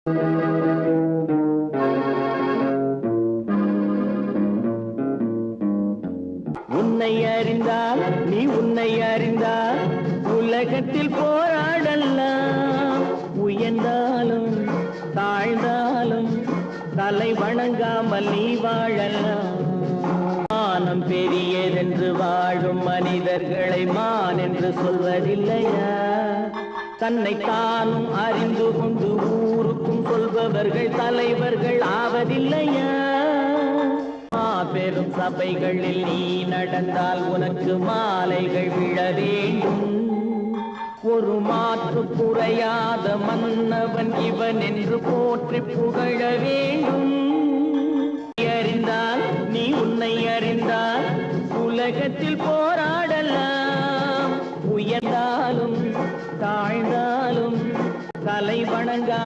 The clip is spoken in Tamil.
உன்னை அறிந்தால் நீ உன்னை அறிந்தால் உலகத்தில் போராடலாம். உயர்ந்தாலும் தாழ்ந்தாலும் தலை வணங்காமல் நீ வாழலாம். மானம் பெரியதென்று வாழும் மனிதர்களை மான் என்று சொல்வதில்லையா? தன்னை தானும் அறிந்து கொண்டு ஊருக்கும் சொல்பவர்கள் தலைவர்கள் ஆவதில்லையா? பெரும் சபைகளில் நீ நடந்தால் உனக்கு மாலைகள் விழ வேண்டும். ஒரு மாற்று குறையாத மன்னவன் இவன் என்று போற்றி புகழ வேண்டும். அறிந்தால் நீ உன்னை அறிந்தால் உலகத்தில் போராடலாம். உயர்ந்தாலும் தாழ்ந்தாலும் தலை வணங்க